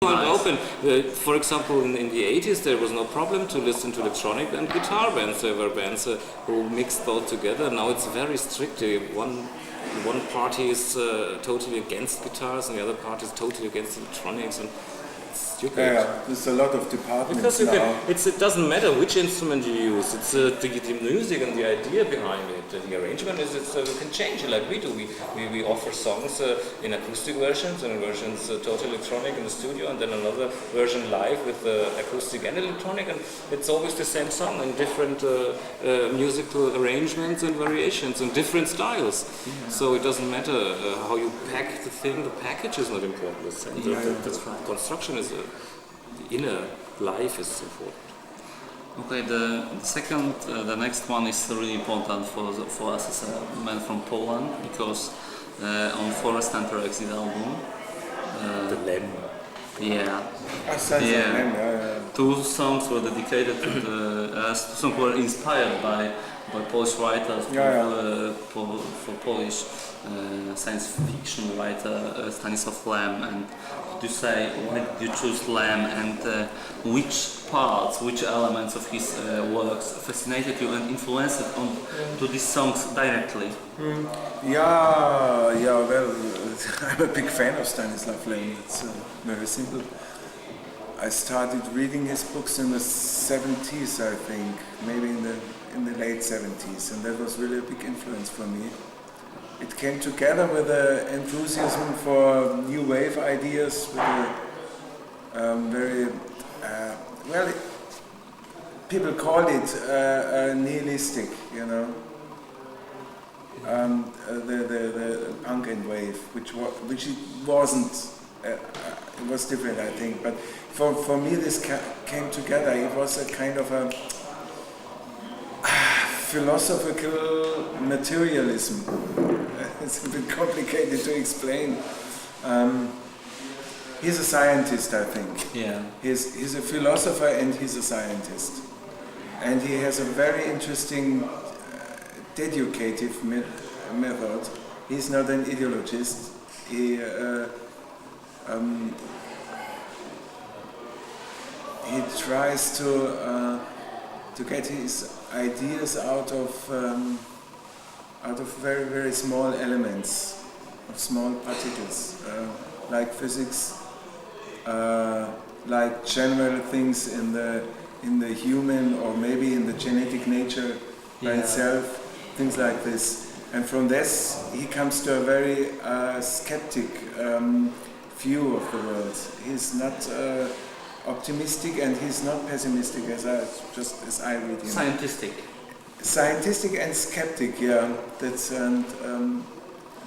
And open. For example, in the 80s there was no problem to listen to electronic and guitar bands. There were bands who mixed both together. Now it's very strict. One party is totally against guitars and the other party is totally against electronics. And it's stupid. Yeah, there's a lot of departments because now. It doesn't matter which instrument you use. It's the music and the idea behind it. The arrangement is we can change it like we do. We offer songs in acoustic versions and versions totally electronic in the studio, and then another version live with acoustic and electronic, and it's always the same song in different musical arrangements and variations and different styles. Yeah. So it doesn't matter how you pack the thing. The package is not important. That's right. Construction is the inner life is important. Okay, the next one is really important for us as a man from Poland, because on Forest Enter Exit album, the Lem. Yeah. Yeah. Two songs were dedicated to two songs were inspired by Polish writers for Polish science fiction writer Stanisław Lem. And to say, why did you choose Lem, and which elements of his works fascinated you and influenced to these songs directly? Well, I'm a big fan of Stanisław Lem. It's very simple. I started reading his books in the 70s, I think, maybe in the late 70s, and that was really a big influence for me. It came together with an enthusiasm for new wave ideas, with a people call it nihilistic, you know. The punk and wave, which it wasn't. It was different, I think. But for me, this came together. It was a kind of a philosophical materialism. It's a bit complicated to explain. He's a scientist, I think. Yeah. He's a philosopher and he's a scientist. And he has a very interesting deducative method. He's not an ideologist. He tries to get his ideas out of very, very small elements, of small particles, like physics, like general things in the human, or maybe in the genetic nature by itself, things like this. And from this he comes to a very skeptic view of the world. He's not optimistic and he's not pessimistic as I read him. Scientific and skeptic, yeah. That's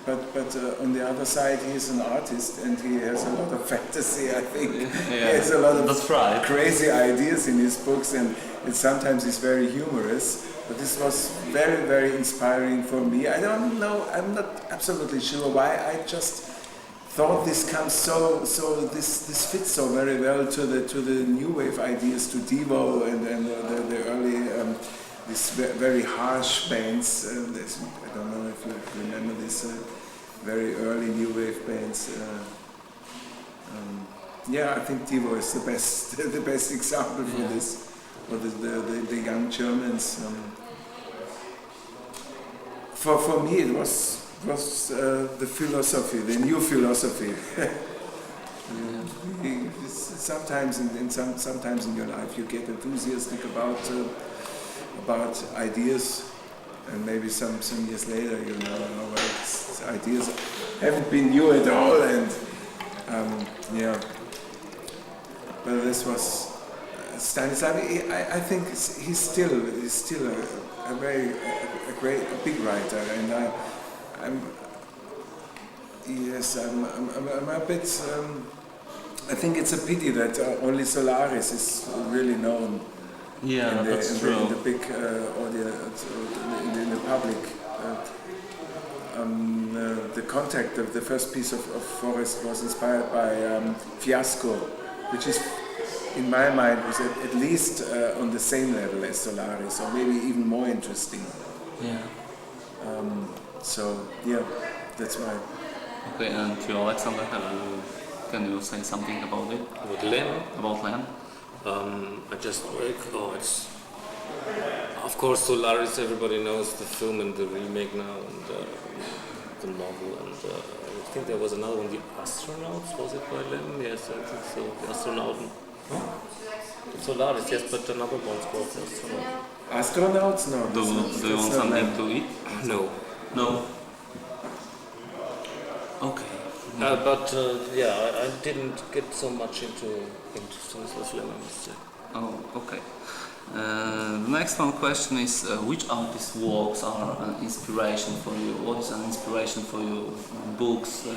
but on the other side, he's an artist and he has a lot of fantasy. I think he has a lot of crazy ideas in his books, and sometimes he's very humorous. But this was very, very inspiring for me. I don't know. I'm not absolutely sure why. I just thought this comes this fits so very well to the new wave ideas, to Devo and the early. These very harsh bands. I don't know if you remember these very early new wave bands. I think Devo is the best example for this. Or the young Germans. For me, it was the philosophy, the new philosophy. Sometimes in your life you get enthusiastic about ideas, and maybe some years later, you know, ideas haven't been new at all, and but this was Stanisław. I think he's still a big writer, and I'm a bit. I think it's a pity that only Solaris is really known. Yeah, that's true. In the big audience, in the public. The contact of the first piece of Forest was inspired by Fiasco, which is, in my mind, was at least on the same level as Solaris, or maybe even more interesting. Yeah. That's why. Okay, and you, Alexander, have can you say something about it? With Lem? About Lem? I just it's of course Solaris. Everybody knows the film and the remake now, and the novel, and I think there was another one, The Astronauts. Was it by Lem? Yes, I think so. The Astronauten. Huh? Solaris, yes, but another one's called The Astronaut. Astronauts? No. Do you want something to eat? No. No. Okay. But yeah, I didn't get so much into songs of Lem, I must say. Oh, okay. The next one question is which artist works are an inspiration for you? What is an inspiration for you? Books,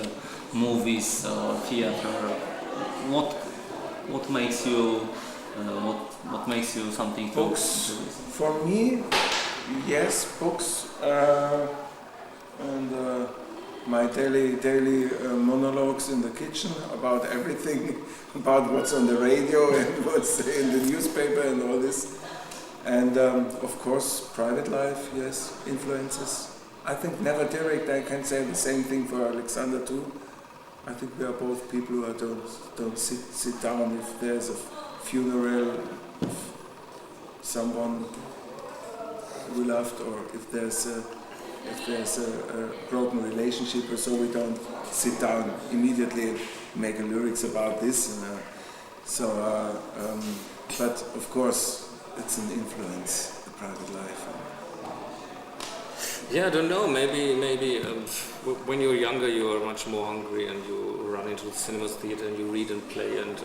movies, theater? What makes you what makes you something to Books. For me, yes, books and my daily monologues in the kitchen about everything, about what's on the radio and what's in the newspaper and all this. And of course, private life, yes, influences. I think never direct. I can say the same thing for Alexander too. I think we are both people who don't sit down if there's a funeral of someone we loved, or if there's a broken relationship or so, we don't sit down immediately and make lyrics about this. But of course, it's an influence, the private life. Yeah, I don't know. Maybe when you're younger, you are much more hungry, and you run into the cinemas, theater, and you read and play and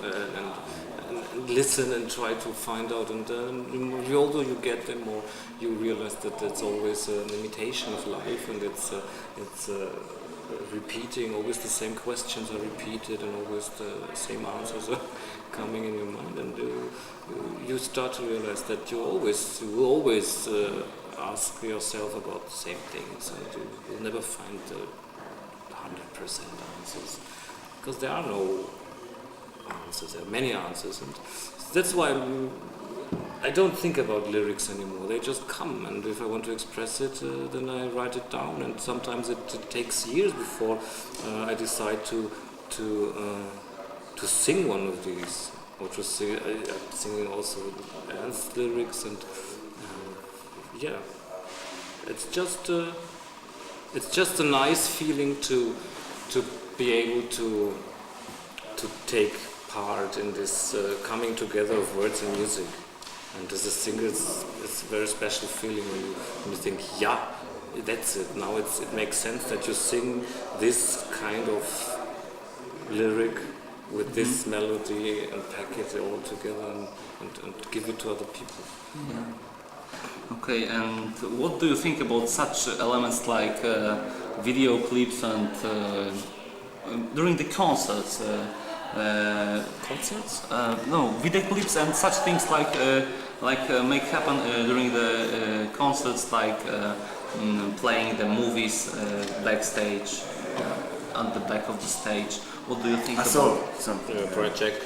listen and try to find out. And the older you get, the more you realize that it's always an imitation of life, and it's repeating. Always the same questions are repeated, and always the same answers are coming in your mind. And you start to realize that you will always ask yourself about the same things, and you will never find the 100% answers, because there are no answers. There are many answers, and that's why I don't think about lyrics anymore. They just come, and if I want to express it, then I write it down. And sometimes it takes years before I decide to sing one of these, or to sing. I'm singing also dance lyrics, and yeah, it's just a nice feeling to be able to take part in this coming together of words and music. And as a singer, it's a very special feeling when you think, yeah, that's it. Now it makes sense that you sing this kind of lyric with this melody and pack it all together and give it to other people. Yeah. Okay, and what do you think about such elements like video clips and during the concerts? Concerts? No, video clips and such things like make happen during the concerts, like playing the movies backstage, at the back of the stage. What do you think about something project?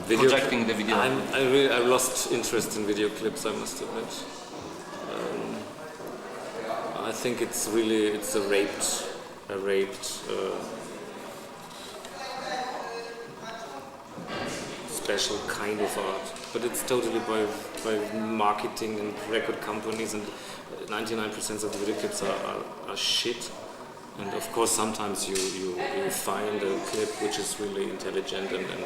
Projecting the video. I lost interest in video clips, I must admit. I think it's a raped special kind of art, but it's totally by marketing and record companies, and 99% of the video clips are shit. And of course, sometimes you find a clip which is really intelligent and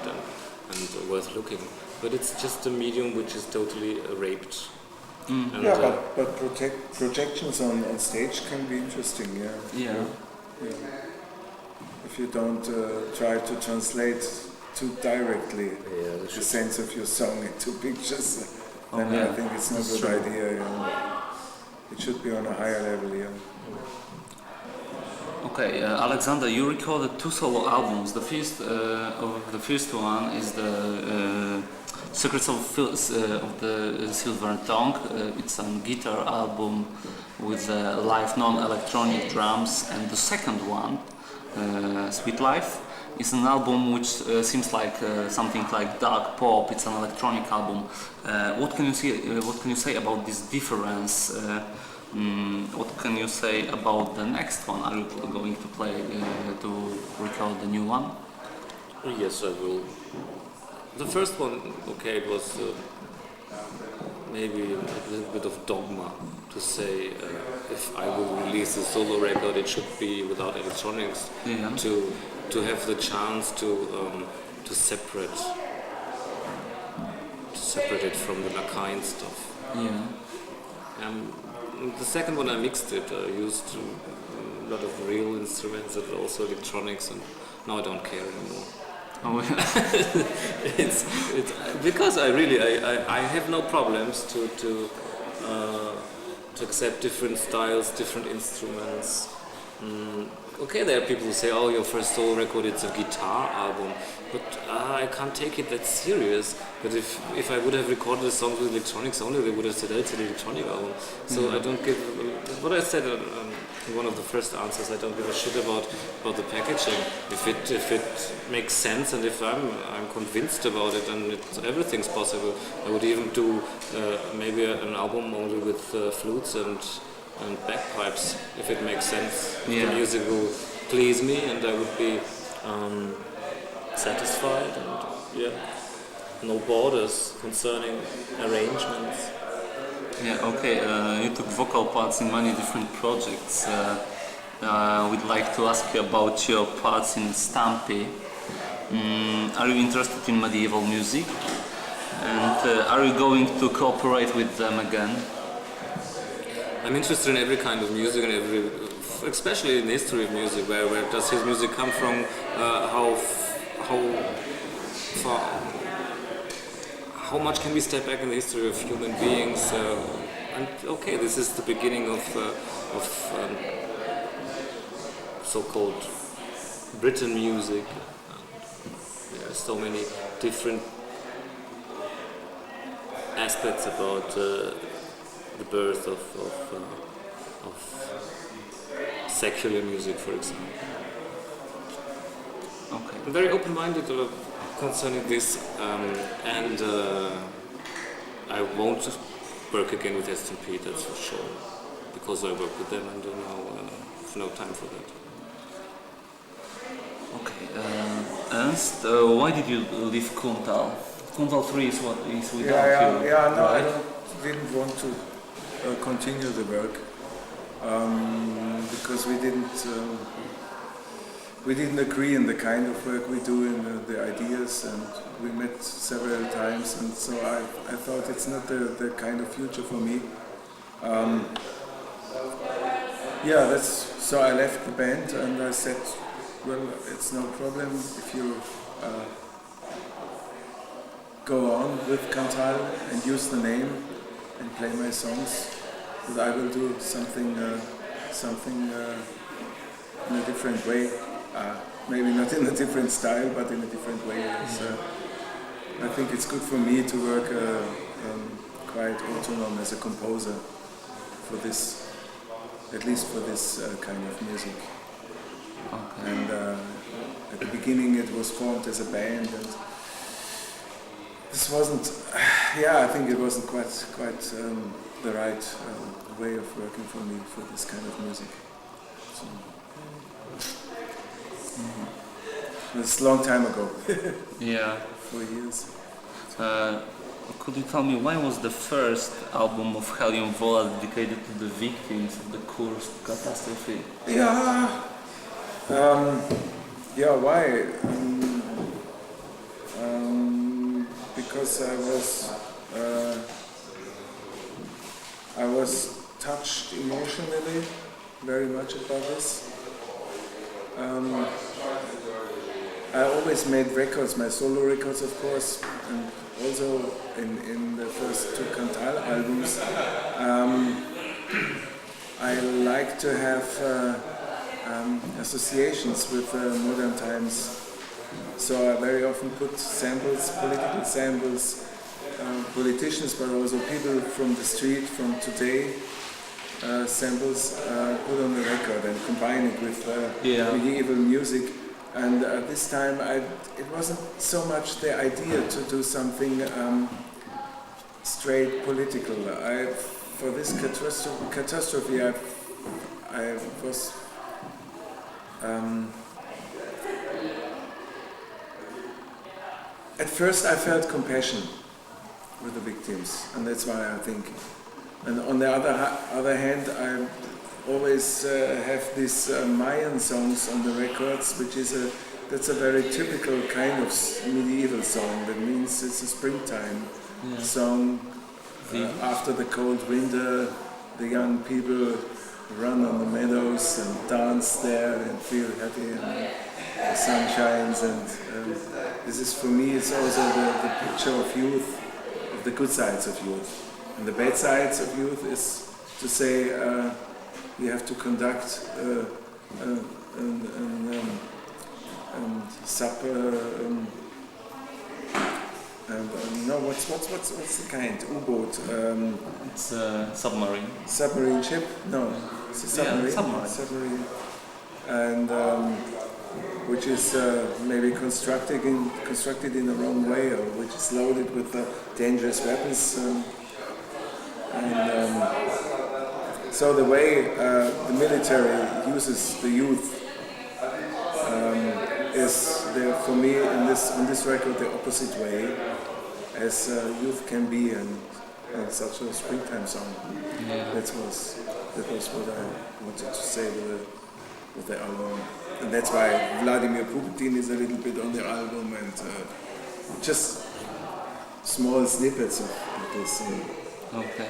worth looking, but it's just a medium which is totally raped. And, but projections on stage can be interesting. Yeah. If you don't try to translate too directly the sense of your song into pictures, then I think it's not a good idea. It should be on a higher level. Okay, Alexander, you recorded 2 solo albums. The first one is the Secrets of the Silver Tongue. It's a guitar album with live non-electronic drums, and the second one, Sweet Life, is an album which seems like something like dark pop. It's an electronic album. What can you say about this difference? What can you say about the next one? Are you going to play to record the new one? Yes, I will. The first one, okay, it was maybe a little bit of dogma to say if I will release a solo record, it should be without electronics. Yeah. To have the chance to separate it from the Lakaien stuff. Yeah. The second one I mixed it. I used a lot of real instruments and also electronics, and now I don't care anymore. Oh, it's because I have no problems to accept different styles, different instruments. Okay, there are people who say, "Oh, your first solo record, it's a guitar album," but I can't take it that serious. But if I would have recorded the songs with electronics only, they would have said, "Oh, it's an electronic album." So I don't give what I said in one of the first answers. I don't give a shit about the packaging. If it makes sense and if I'm convinced about it, and everything's possible. I would even do maybe an album only with flutes and bagpipes, if it makes sense. Yeah. The music will please me and I would be satisfied, and yeah, no borders concerning arrangements. Yeah, okay, you took vocal parts in many different projects. We'd like to ask you about your parts in Stampy. Are you interested in medieval music? And are you going to cooperate with them again? I'm interested in every kind of music and especially in the history of music. Where does his music come from? How much can we step back in the history of human beings? And okay, this is the beginning of so-called Britain music. There are so many different aspects about the birth of secular music, for example. Okay. I'm very open-minded concerning this, and I won't work again with S&P, that's for sure, because I work with them and now have no time for that. Okay. Ernst, why did you leave Kuntal? Kuntal 3 is what is without you. Yeah, no, right? I didn't want to continue the work because we didn't agree in the kind of work we do and the ideas, and we met several times, and so I thought it's not the kind of future for me. So I left the band and I said, well, it's no problem if you go on with Cantal and use the name and play my songs, but I will do something in a different way. Maybe not in a different style, but in a different way. So I think it's good for me to work quite autonomous as a composer for this, at least for this kind of music. Okay. And at the beginning it was formed as a band, and this wasn't, I think it wasn't quite the right way of working for me for this kind of music. So, it's a long time ago. Yeah. 4 years. Could you tell me why was the first album of Helium Vola dedicated to the victims of the Kursk catastrophe? Why? Because I was touched emotionally very much about this. I always made records, my solo records of course, and also in the first 2 Cantal albums. I like to have associations with modern times, so I very often put samples, political samples, politicians, but also people from the street, from today, samples put on the record and combine it with medieval music. And this time it wasn't so much the idea to do something straight political. For this catastrophe I was at first I felt compassion with the victims, and that's why I think. And on the other hand, I always have these Mayan songs on the records, which is that's a very typical kind of medieval song. That means it's a springtime song. After the cold winter, the young people run on the meadows and dance there and feel happy, and the sun shines. And this is, for me, it's also the picture of youth, of the good sides of youth. And the bad sides of youth is to say you have to conduct no, what's the kind? U-boat. It's a submarine. Submarine ship? No, it's a submarine. Yeah, submarine. And which is maybe constructed in the wrong way, or which is loaded with dangerous weapons. So the way the military uses the youth is there, for me, on this record, the opposite way as youth can be in such a springtime song. Yeah. That was what I wanted to say with the album, and that's why Vladimir Putin is a little bit on the album, and just small snippets of this. Okay.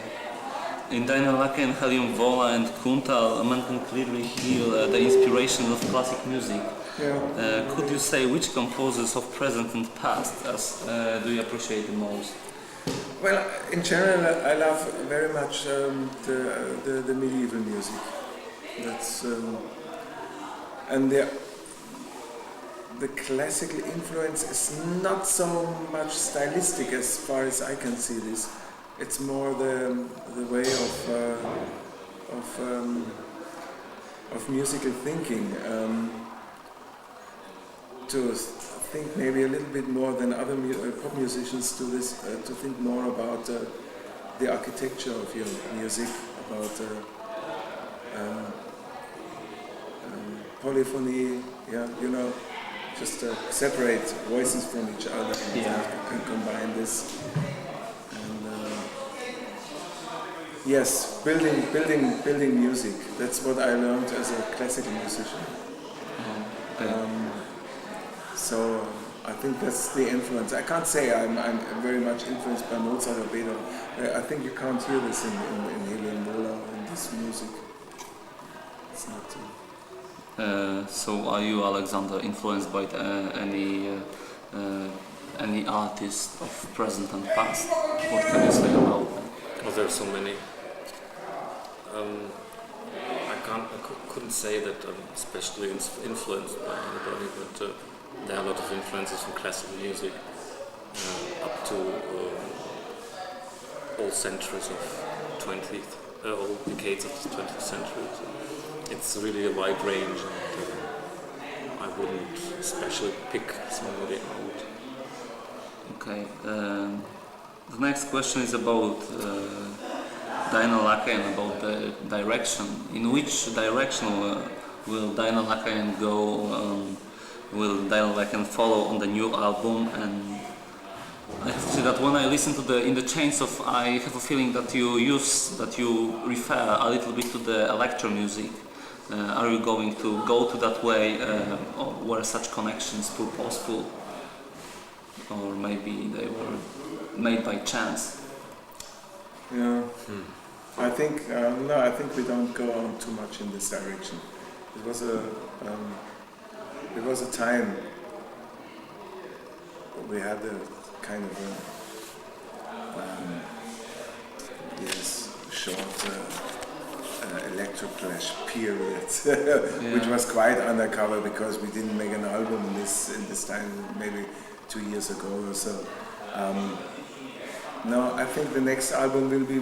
In Deine Lakaien, Helium, Vola and Kuntal, man can clearly hear the inspiration of classic music. Yeah. Could you say which composers of present and past do you appreciate the most? Well, in general, I love very much the medieval music. That's and the classical influence is not so much stylistic as far as I can see this. It's more the way of musical thinking, to think maybe a little bit more than other pop musicians do this, to think more about the architecture of your music, about polyphony, just separate voices from each other and combine this. Yes, building music. That's what I learned as a classical musician. So I think that's the influence. I can't say I'm very much influenced by Mozart or Beethoven. I think you can't hear this in Helium Vola, in this music. It's not. So are you, Alexander, influenced by any artist of present and past? What can you say about them? Oh, there are so many. I couldn't say that I'm especially influenced by anybody, but there are a lot of influences from classical music up to all centuries of all decades of the 20th century. So it's really a wide range, and I wouldn't especially pick somebody out. Okay. The next question is about Deine Lakaien, about the direction. In which direction will Deine Lakaien go? Will Deine Lakaien follow on the new album? And I have to say that when I listen to In the Chains of, I have a feeling that you refer a little bit to the electro music. Are you going to go to that way, or were such connections purposeful, or maybe they were made by chance? Yeah. I think no. I think we don't go on too much in this direction. It was a time we had a kind of short electroclash period, which was quite undercover because we didn't make an album in this time, maybe 2 years ago or so. No, I think the next album will be.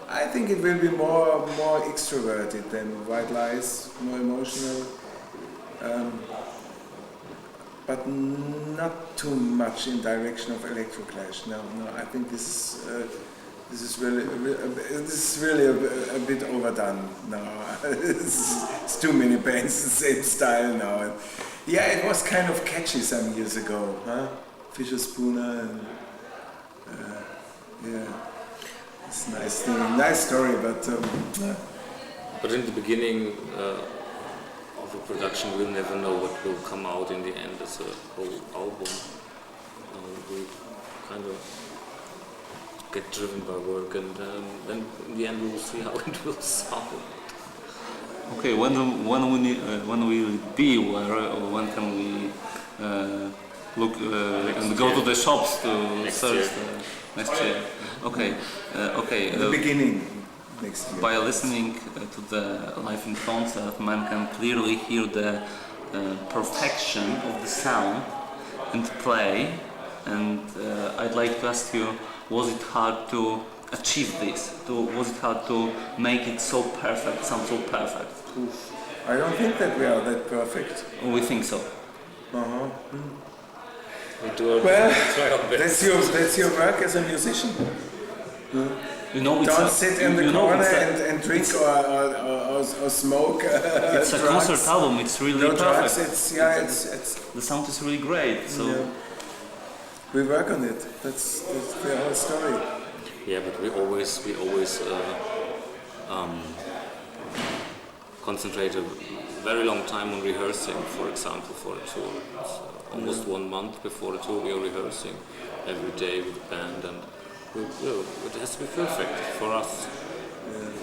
I think it will be more extroverted than White Lies, more emotional, but not too much in direction of electroclash. No, I think this is really a bit overdone now. It's too many bands the same style now. And yeah, it was kind of catchy some years ago, huh? Fisher Spooner, and yeah, it's a nice thing, nice story, but. But in the beginning of a production, we'll never know what will come out in the end as a whole album. We kind of get driven by work, and then in the end we will see how it will sound. Okay, when will it be? Or when can we look and go to the shops to search next year? Okay, okay. The beginning. Next year. By listening to the live in concert, man can clearly hear the perfection of the sound and play. And I'd like to ask you, was it hard to achieve this? Was it hard to make it so perfect, sound so perfect? I don't think that we are that perfect. We think so. We do that's your work as a musician. You know, don't sit in the corner and drink or smoke. It's a drugs. concert album. It's really no perfect. Drugs, it's the sound is really great. So we work on it. That's the whole story. Yeah, but we always concentrate a very long time on rehearsing. For example, for a tour, it's almost 1 month before the tour we are rehearsing every day with the band, and it has to be perfect for us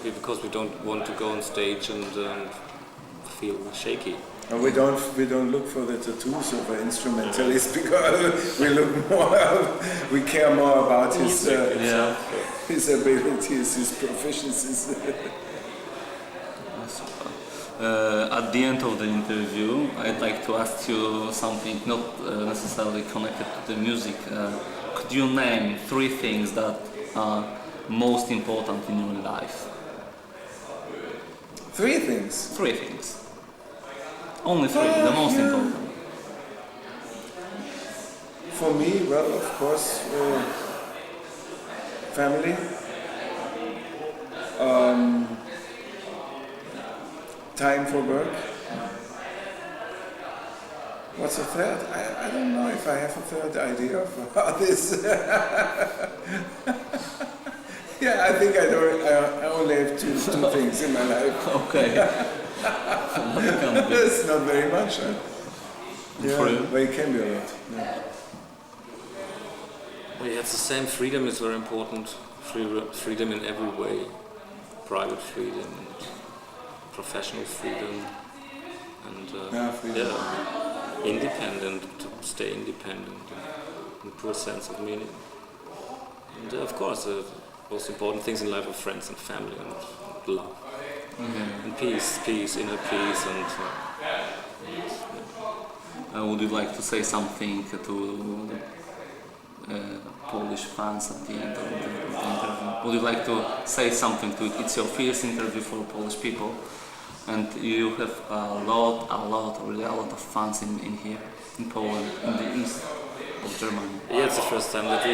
because we don't want to go on stage and feel shaky. And we don't look for the tattoos of an instrumentalist because we care more about his abilities, his proficiencies. At the end of the interview, I'd like to ask you something not necessarily connected to the music. Could you name 3 things that are most important in your life? 3 things? 3 things. Only 3, the most important. For me, well, of course, family, time for work. What's a third? I don't know if I have a third idea of this. Yeah, I think I only have two things in my life. Okay. That's not very much, huh? Yeah, but it can be a lot. Yeah. Well, yeah, it's the same. Freedom is very important. Freedom in every way. Private freedom, and professional freedom, and freedom. Independent, to stay independent, and a poor sense of meaning. And of course, the most important things in life are friends and family and love. And peace, inner peace, and would you like to say something to Polish fans at the end of the interview? Would you like to say something to it? It's your first interview for Polish people, and you have really a lot of fans in here, in Poland, in the east of Germany. Yeah, it's the first time that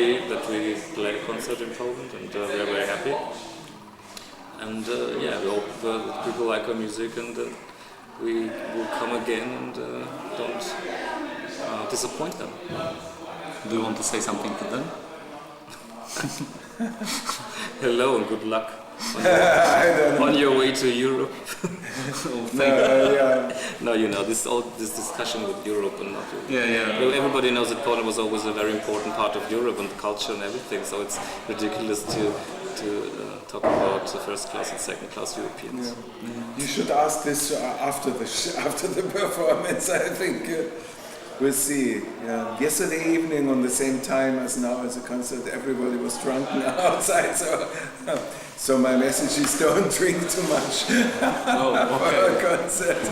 we play a concert in Poland, and we are very happy. And we hope that people like our music, and we will come again and don't disappoint them. Do you want to say something to them? Hello and good luck on your way to Europe. No, you know, this discussion with Europe and not Europe. Well, everybody knows that Poland was always a very important part of Europe and the culture and everything, so it's ridiculous to talk about first class and second class Europeans. You should ask this after the performance, I think. We'll see. Yesterday evening, on the same time as now as a concert, everybody was drunk outside. So my message is don't drink too much for a concert.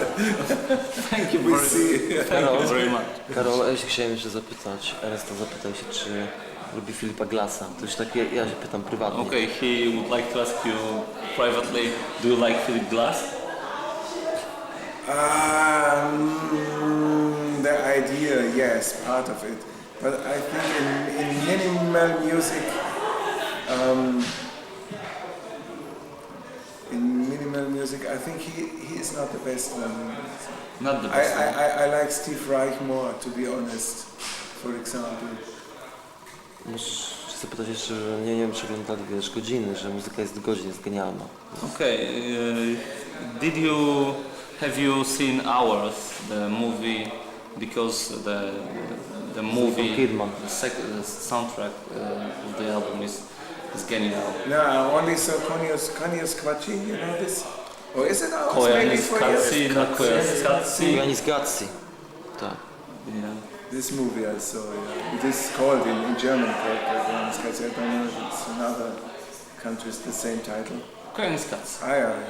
Thank you very much. Karol, ja się chciałem jeszcze zapytać, Ernesto zapytał się, czy lubi Filipa Glassa. To już takie, ja się pytam prywatnie. Okay, he would like to ask you privately, do you like Philip Glass? The idea, yes, part of it. But I think in minimal music, I think he is not the best one. Not the best one. I like Steve Reich more, to be honest, for example. Możesz zapytać jeszcze, że nie wiem, czy oglądali, wiesz, godziny, że muzyka jest godzin, jest genialna. Okay, have you seen Hours, the movie, because the movie, the soundtrack of the album is genial. No, only so Konios Kwachi, you know this? Or is it Hours? Maybe for you? Kojanis-Gatsi. Tak. Yeah. This movie I saw, yeah. It is called in German Koyanis-Gatsi. I don't know if it's in other countries the same title. Koyanis-Gatsi.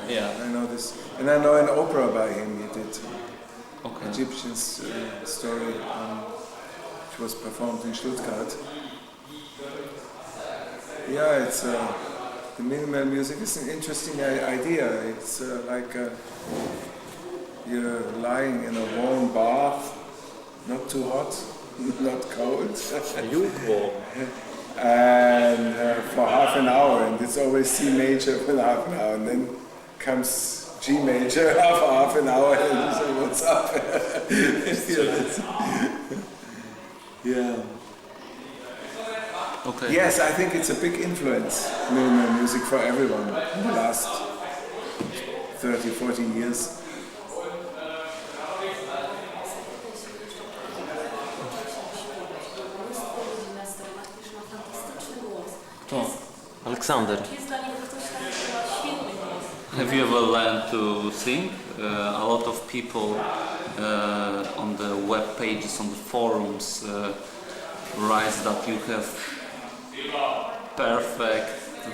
Yeah, I know this. And I know an opera by him. He did Okay. Egyptian story, which was performed in Stuttgart. Yeah, it's the minimal music is an interesting idea. It's like you're lying in a warm bath, not too hot, not cold, Lukewarm. and for half an hour, and it's always C major for half an hour, and then comes G major for half an hour, and you say, what's up? Yeah. Okay. Yes, I think it's a big influence, minimal music, for everyone in the last 30, 40 years. To. Aleksander. Have you ever learned to sing? A lot of people on the web pages, on the forums, write that you have perfect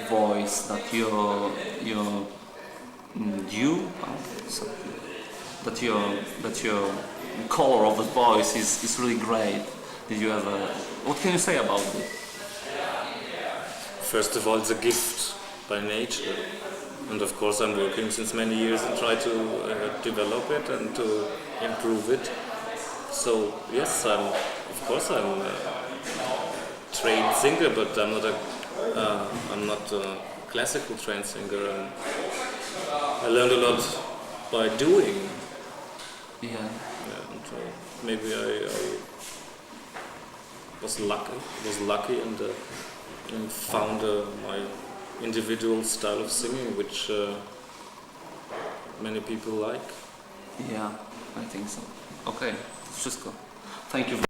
voice, that your color of the voice is really great. Did you ever? What can you say about it? First of all, it's a gift by nature, and of course I'm working since many years and try to develop it and to improve it. So yes, I'm a trained singer, but I'm not a classical trained singer. I learned a lot by doing. Yeah. And maybe I was lucky and found my individual style of singing, which many people like. Yeah, I think so. Okay, to wszystko. Thank you